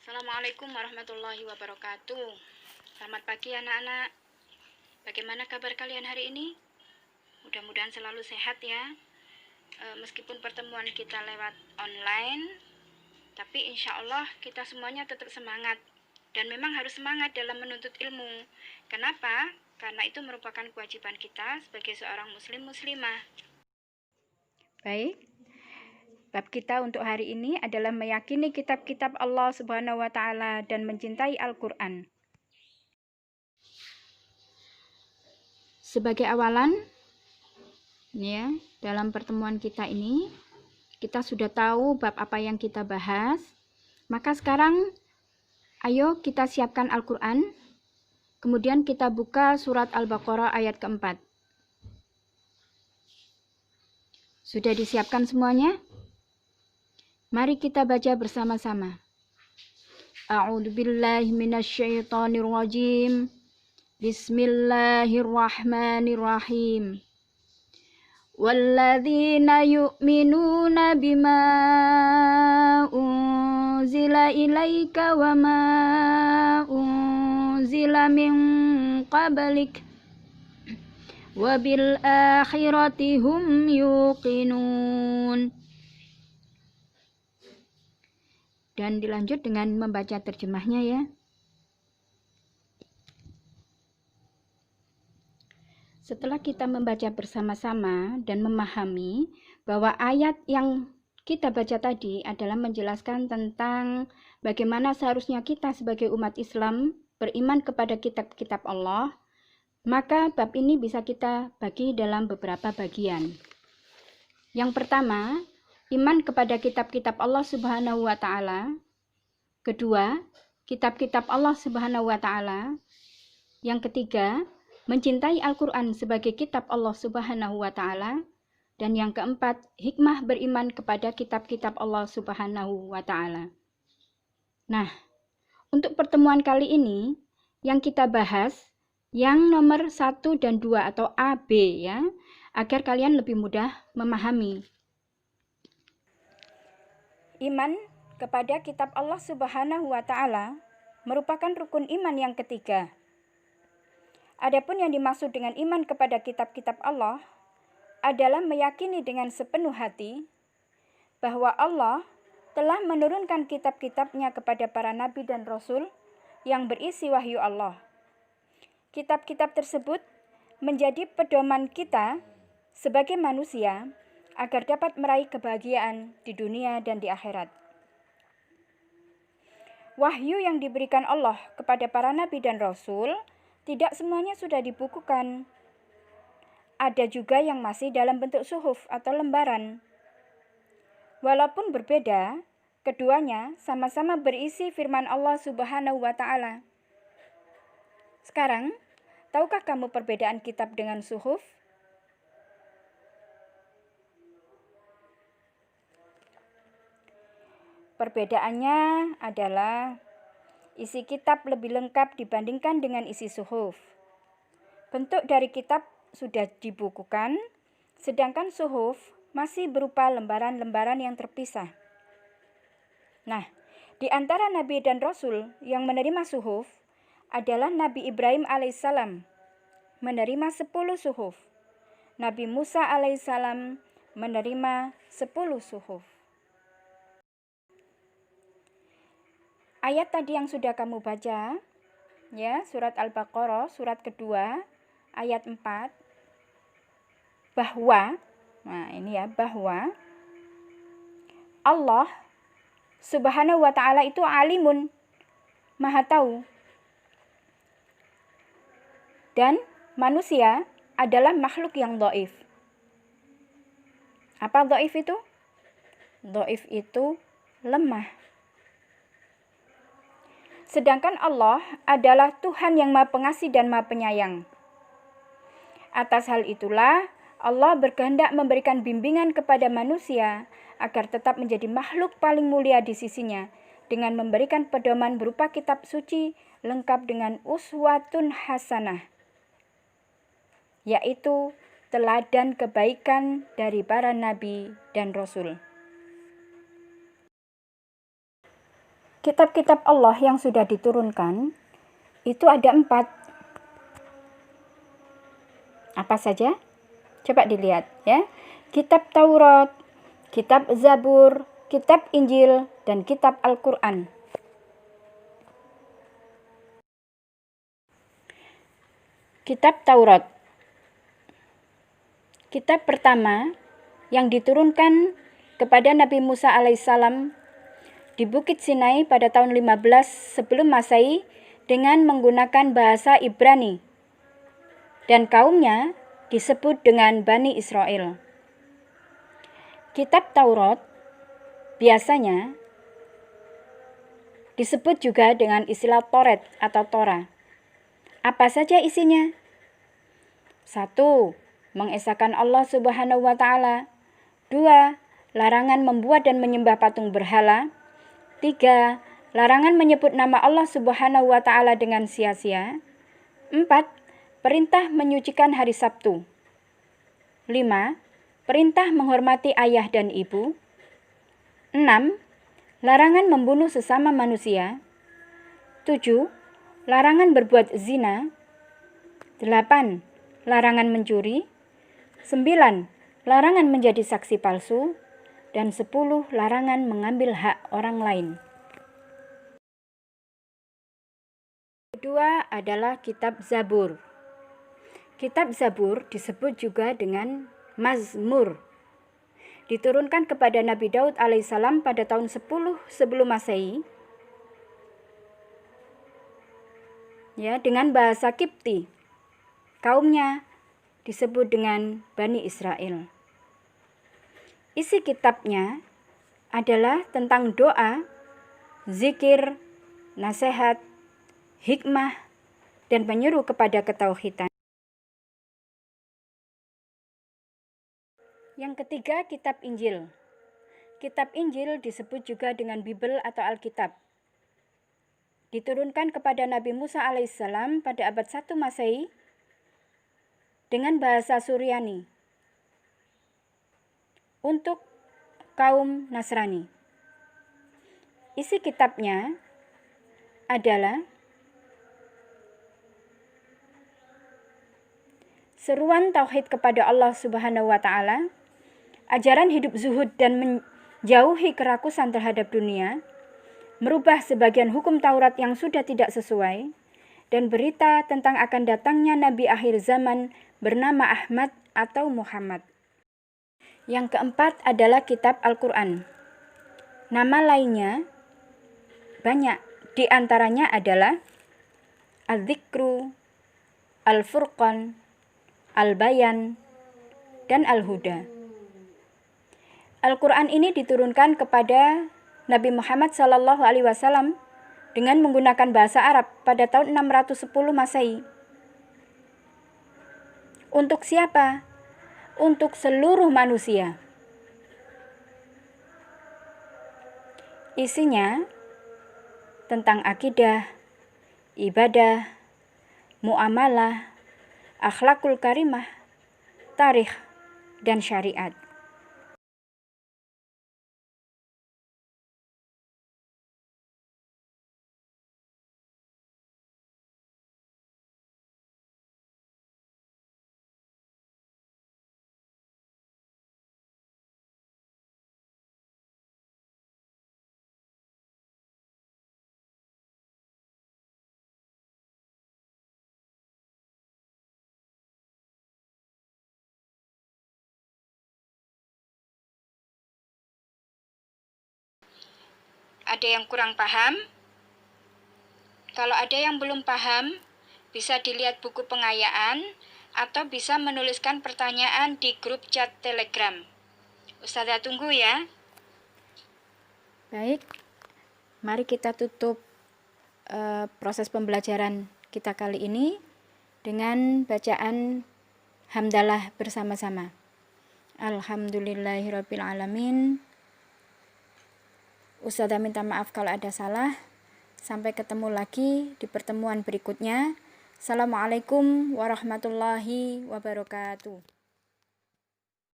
Assalamualaikum warahmatullahi wabarakatuh. Selamat pagi anak-anak. Bagaimana kabar kalian hari ini? Mudah-mudahan selalu sehat ya. Meskipun pertemuan kita lewat online, tapi insya Allah kita semuanya tetap semangat. Dan memang harus semangat dalam menuntut ilmu. Kenapa? Karena itu merupakan kewajiban kita sebagai seorang muslim-muslimah. Baik. Bab kita untuk hari ini adalah meyakini kitab-kitab Allah Subhanahu wa taala dan mencintai Al-Qur'an. Sebagai awalan ya, dalam pertemuan kita ini kita sudah tahu bab apa yang kita bahas. Maka sekarang ayo kita siapkan Al-Qur'an. Kemudian kita buka surat Al-Baqarah ayat keempat. Sudah disiapkan semuanya? Mari kita baca bersama-sama. A'udzubillahi minasyaitonirrajim. Bismillahirrahmanirrahim. Walladzina yu'minuna bima unzila ilaika wa ma unzila min qablik wa bil akhirati hum yuqinun. Dan dilanjut dengan membaca terjemahnya ya. Setelah kita membaca bersama-sama dan memahami bahwa ayat yang kita baca tadi adalah menjelaskan tentang bagaimana seharusnya kita sebagai umat Islam beriman kepada kitab-kitab Allah, maka bab ini bisa kita bagi dalam beberapa bagian. Yang pertama, iman kepada kitab-kitab Allah Subhanahu wa taala. Kedua, kitab-kitab Allah Subhanahu wa taala. Yang ketiga, mencintai Al-Qur'an sebagai kitab Allah Subhanahu wa taala. Dan yang keempat, hikmah beriman kepada kitab-kitab Allah Subhanahu wa taala. Nah, untuk pertemuan kali ini yang kita bahas yang nomor 1 dan 2 atau A, B ya, agar kalian lebih mudah memahami. Iman kepada kitab Allah Subhanahu wa taala merupakan rukun iman yang ketiga. Adapun yang dimaksud dengan iman kepada kitab-kitab Allah adalah meyakini dengan sepenuh hati bahwa Allah telah menurunkan kitab-kitabnya kepada para nabi dan rasul yang berisi wahyu Allah. Kitab-kitab tersebut menjadi pedoman kita sebagai manusia agar dapat meraih kebahagiaan di dunia dan di akhirat. Wahyu yang diberikan Allah kepada para nabi dan rasul tidak semuanya sudah dibukukan. Ada juga yang masih dalam bentuk suhuf atau lembaran. Walaupun berbeda, keduanya sama-sama berisi firman Allah Subhanahu wa taala. Sekarang, tahukah kamu perbedaan kitab dengan suhuf? Perbedaannya adalah isi kitab lebih lengkap dibandingkan dengan isi suhuf. Bentuk dari kitab sudah dibukukan, sedangkan suhuf masih berupa lembaran-lembaran yang terpisah. Nah, di antara nabi dan rasul yang menerima suhuf adalah Nabi Ibrahim alaihissalam menerima 10 suhuf. Nabi Musa alaihissalam menerima 10 suhuf. Ayat tadi yang sudah kamu baca, ya, surat Al-Baqarah, surat kedua, ayat 4, bahwa, nah ini ya, bahwa Allah Subhanahu wa ta'ala itu alimun, maha tahu. Dan manusia adalah makhluk yang dhaif. Apa dhaif itu? Dhaif itu lemah. Sedangkan Allah adalah Tuhan yang Maha Pengasih dan Maha Penyayang. Atas hal itulah Allah berkehendak memberikan bimbingan kepada manusia agar tetap menjadi makhluk paling mulia di sisinya dengan memberikan pedoman berupa kitab suci lengkap dengan uswatun hasanah, yaitu teladan kebaikan dari para nabi dan rasul. kitab-kitab Allah yang sudah diturunkan itu ada 4. Apa saja? Coba dilihat ya. Kitab Taurat, kitab Zabur, kitab Injil, dan kitab Al-Quran. Kitab Taurat. Kitab pertama yang diturunkan kepada Nabi Musa alaihissalam di Bukit Sinai pada tahun 15 sebelum Masehi dengan menggunakan bahasa Ibrani, dan kaumnya disebut dengan Bani Israel. Kitab Taurat biasanya disebut juga dengan istilah Toret atau Torah. Apa saja isinya? 1. Mengesahkan Allah Subhanahu wa Ta'ala. 2. Larangan membuat dan menyembah patung berhala. 3. Larangan menyebut nama Allah Subhanahu wa Ta'ala dengan sia-sia. 4. Perintah menyucikan hari Sabtu. 5. Perintah menghormati ayah dan ibu. 6. Larangan membunuh sesama manusia. 7. Larangan berbuat zina. 8. Larangan mencuri. 9. Larangan menjadi saksi palsu. Dan 10. Larangan mengambil hak orang lain. Kedua adalah kitab Zabur. Kitab Zabur disebut juga dengan Mazmur. Diturunkan kepada Nabi Daud alaihissalam pada tahun 10 sebelum Masehi. Ya, dengan bahasa Kipti. Kaumnya disebut dengan Bani Israel. Isi kitabnya adalah tentang doa, zikir, nasihat, hikmah, dan menyeru kepada ketauhidan. Yang ketiga, kitab Injil. Kitab Injil disebut juga dengan Bible atau Alkitab. Diturunkan kepada Nabi Musa alaihissalam pada abad 1 Masehi dengan bahasa Suryani untuk kaum Nasrani. Isi kitabnya adalah seruan tauhid kepada Allah Subhanahu wa Ta'ala, ajaran hidup zuhud dan menjauhi kerakusan terhadap dunia, merubah sebagian hukum Taurat yang sudah tidak sesuai, dan berita tentang akan datangnya Nabi akhir zaman bernama Ahmad atau Muhammad. Yang keempat adalah kitab Al-Quran. Nama lainnya banyak, di antaranya adalah Al-Dzikru, Al-Furqan, Al-Bayan, dan Al-Huda. Al-Quran ini diturunkan kepada Nabi Muhammad SAW dengan menggunakan bahasa Arab pada tahun 610 Masehi. Untuk siapa? Untuk seluruh manusia. Isinya tentang akidah, ibadah, muamalah, akhlakul karimah, tarikh, dan syariat. Ada yang kurang paham? Kalau ada yang belum paham, bisa dilihat buku pengayaan atau bisa menuliskan pertanyaan di grup chat Telegram. Ustazah tunggu ya. Baik, mari kita tutup proses pembelajaran kita kali ini dengan bacaan hamdalah bersama-sama. Alhamdulillahirabbil alamin. Ustazah minta maaf kalau ada salah. Sampai ketemu lagi di pertemuan berikutnya. Assalamualaikum warahmatullahi wabarakatuh.